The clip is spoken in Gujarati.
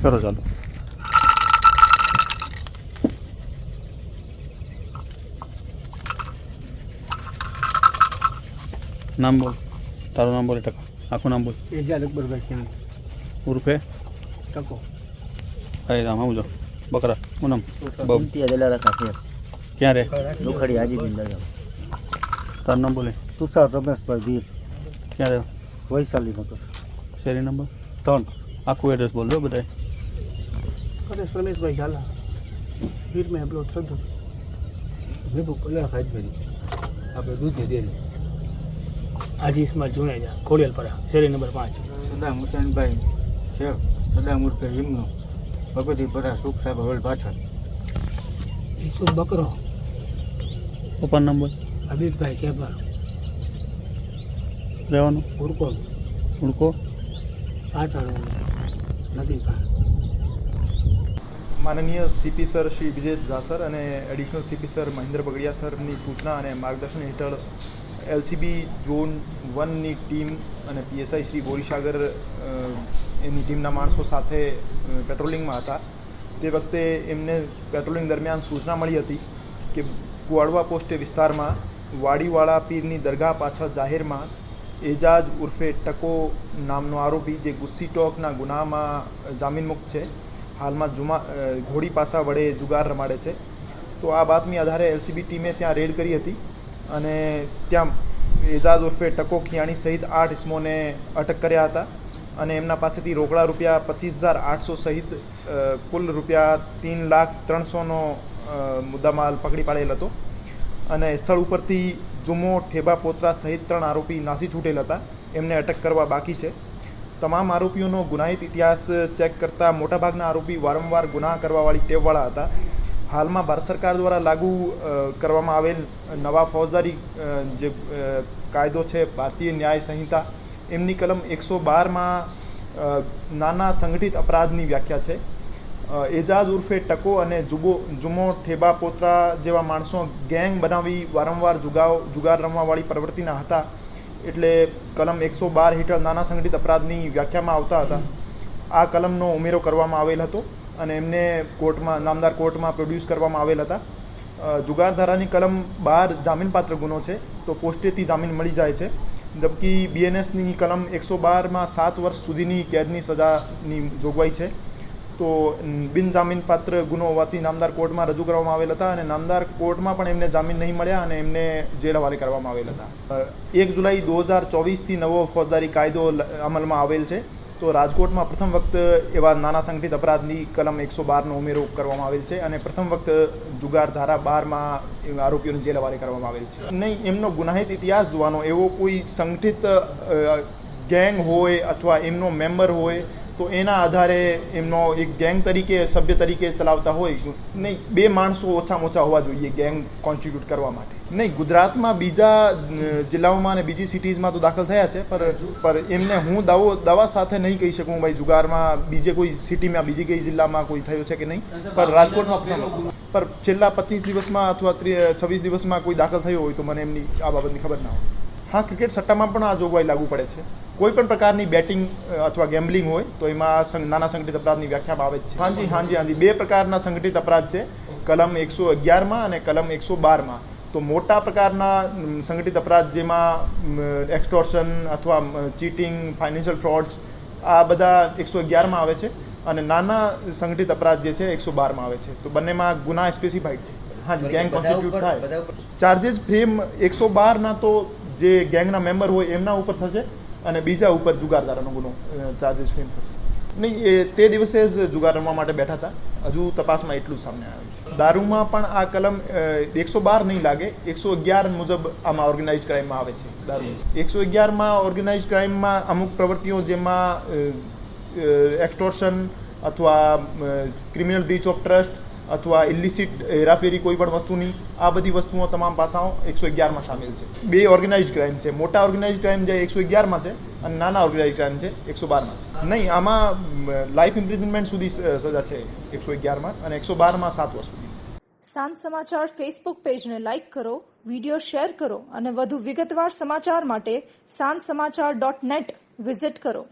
કરો ચાલો. નામ બોલ, તારું નામ બોલ. ટકા આખું નામ બોલ. એજાજ અકબરભાઈ ક્યાં ઉર્ફે ટકો અરે રામ આવું જો બકરા હું નામ ક્યાં રે લોખડી હાજીબીન દાદા. તારું નામ બોલે. તુષાર રમેશભાઈ વીર ક્યાં રે વૈશાલી નગર શેરી નંબર 3 આખું એડ્રેસ બોલજો બધાય. પરેશ રમેશભાઈ ઝાલા વીર મેં બ્લોક સદુ મેં કલા હાજબેરી આપણે દૂધની ડેરી આજી ઇસ્માઇલ જુનેજા ખોડિયાલપરા શેરી નંબર 5. સદામ હુસૈનભાઈ શેખ સદામ ઉર્ફે હિમનો ભગવતીપરા સુખ સાહેબ હવેલ પાછળ. ઈસુફ બકરો ઓપન નામ બોલ. હબીબભાઈ કેબર રહેવાનું ઉરકો ઉડકો પાછળ નદી પાર. માનનીય CP sir Shri Vijesh Jha sir અને additional CP sir Mahendra Bagadiya સરની સૂચના અને માર્ગદર્શન હેઠળ એલસીબી ઝોન 1ની ટીમ અને પીએસઆઈ શ્રી બોરીસાગર એની ટીમના માણસો સાથે પેટ્રોલિંગમાં હતા. તે વખતે એમને પેટ્રોલિંગ દરમિયાન સૂચના મળી હતી કે કુવાડવા પોસ્ટ વિસ્તારમાં વાડીવાળા પીરની દરગાહ પાછળ જાહેરમાં એજાજ ઉર્ફે ટકો નામનો આરોપી જે ગુસ્સી ટોકના ગુનામાં જામીન મુક્ત છે, હાલમાં ઘોડી પાસા વડે જુગાર રમાડે છે. તો આ બાતમી આધારે એલસીબી ટીમે ત્યાં રેડ કરી હતી અને ત્યાં એજાજ ઉર્ફે ટકો ખિયાણી સહિત 8 ઇસમોને અટક કર્યા હતા અને એમના પાસેથી રોકડા રૂપિયા 25,800 સહિત કુલ રૂપિયા 3,03,000નો મુદ્દામાલ પકડી પાડેલ હતો અને સ્થળ ઉપરથી જુમો ઠેબા પોત્રા સહિત 3 આરોપી નાસી છૂટેલ હતા. એમને અટક કરવા બાકી છે. તમામ આરોપીઓનો ગુનાહિત ઇતિહાસ ચેક કરતાં મોટાભાગના આરોપી વારંવાર ગુનાહ કરવાવાળી ટેવવાળા હતા. હાલમાં ભારત સરકાર દ્વારા લાગુ કરવામાં આવેલ નવા ફોજદારી જે કાયદો છે ભારતીય ન્યાય સંહિતા, એમની કલમ 112માં નાના સંગઠિત અપરાધની વ્યાખ્યા છે. એજાજ ઉર્ફે ટકો અને જુમો ઠેબા પોત્રા જેવા માણસો ગેંગ બનાવી વારંવાર જુગાર રમવાવાળી પ્રવૃત્તિના હતા, એટલે કલમ 112 હેઠળ નાના સંગઠિત અપરાધની વ્યાખ્યામાં આવતા હતા. આ કલમનો ઉમેરો કરવામાં આવેલ હતો અને એમને કોર્ટમાં નામદાર કોર્ટમાં પ્રોડ્યુસ કરવામાં આવેલ હતા. જુગાર ધારાની કલમ 12 જામીનપાત્ર ગુનો છે, તો પોસ્ટેથી જામીન મળી જાય છે. જબકી બીએનએસની કલમ 112માં 7 વર્ષ સુધીની કેદની સજાની જોગવાઈ છે. તો બિનજામીનપાત્ર ગુનો હોવાથી નામદાર કોર્ટમાં રજૂ કરવામાં આવેલ હતા અને નામદાર કોર્ટમાં પણ એમને જામીન નહીં મળ્યા અને એમને જેલ હવાલે કરવામાં આવેલ હતા. 1 જુલાઈ 2024થી નવો ફોજદારી કાયદો અમલમાં આવેલ છે. તો રાજકોટમાં પ્રથમ વખત એવા નાના સંગઠિત અપરાધની કલમ 112નો ઉમેરો કરવામાં આવેલ છે અને પ્રથમ વખત જુગાર ધારા 12માં આરોપીઓને જેલ હવાલે કરવામાં આવેલ છે. નહીં, એમનો ગુનાહિત ઇતિહાસ જોવાનો, એવો કોઈ સંગઠિત ગેંગ હોય અથવા એમનો મેમ્બર હોય તો એના આધારે એમનો એક ગેંગ તરીકે સભ્ય તરીકે ચલાવતા હોય. નહીં, 2 માણસો ઓછામાં ઓછા હોવા જોઈએ ગેંગ કોન્સ્ટિટ્યૂટ કરવા માટે. નહીં, ગુજરાતમાં બીજા જિલ્લાઓમાં અને બીજી સિટીઝમાં તો દાખલ થયા છે, પર એમને હું દાવા સાથે નહીં કહી શકું ભાઈ જુગારમાં બીજે કોઈ સિટીમાં બીજી કઈ જિલ્લામાં કોઈ થયો છે કે નહીં, પર રાજકોટમાં પ્રથમ છે. પર છેલ્લા 25 દિવસમાં અથવા 26 દિવસમાં કોઈ દાખલ થયો હોય તો મને એમની આ બાબતની ખબર ના હોય. હા, ક્રિકેટ સટ્ટામાં પણ આ જોગવાઈ લાગુ પડે છે. કોઈ પણ પ્રકારની બેટિંગ અથવા ગેમ્બલિંગ હોય તો એમાં નાના સંગઠિત અપરાધની વ્યાખ્યામાં આવે જ છે. હાજી 2 પ્રકારના સંગઠિત અપરાધ છે, કલમ 111માં અને કલમ 112માં. તો મોટા પ્રકારના સંગઠિત અપરાધ જેમાં એક્સટોર્શન અથવા ચીટિંગ, ફાઇનાન્શિયલ ફ્રોડ્સ, આ બધા 111માં આવે છે અને નાના સંગઠિત અપરાધ જે છે 112માં આવે છે. તો બંનેમાં ગુના સ્પેસિફાઈડ છે. હાજી, ગેંગ કોન્સ્ટિટ્યૂટ થાય. ચાર્જિસ ફ્રેમ 112ના તો જે ગેંગના મેમ્બર હોય એમના ઉપર થશે અને બીજા ઉપર જુગારધારાનો ગુનો ચાર્જિસ ફ્રેમ થશે. નહીં, એ તે દિવસે જ જુગાર રમવા માટે બેઠા હતા. હજુ તપાસમાં એટલું જ સામે આવ્યું છે. દારૂમાં પણ આ કલમ 112 નહીં લાગે, 111 મુજબ આમાં ઓર્ગેનાઇઝ ક્રાઇમમાં આવે છે. દારૂ 111માં ઓર્ગેનાઇઝ ક્રાઇમમાં અમુક પ્રવૃત્તિઓ જેમાં એક્સટોર્શન અથવા ક્રિમિનલ બ્રીચ ઓફ ટ્રસ્ટ અથવા ઇલિસિટ હેરાફેરી કોઈ પણ વસ્તુની, આ બધી વસ્તુઓ તમામ પાસાઓ 111માં સામેલ છે. 2 ઓર્ગેનાઇઝ ક્રાઇમ છે. મોટા ઓર્ગેનાઇઝ ક્રાઇમ જે 111માં છે અને નાના ઓર્ગેનાઇઝ ક્રાઇમ છે 112માં છે. નહીં, આમાં લાઈફ ઇમ્પ્રિઝનમેન્ટ સુધી સજા છે 111માં અને 112માં 7 વર્ષ સુધી. સાંજ સમાચાર ફેસબુક પેજને લાઇક કરો, વિડીયો શેર કરો અને વધુ વિગતવાર સમાચાર માટે sanssamachar.net વિઝિટ કરો.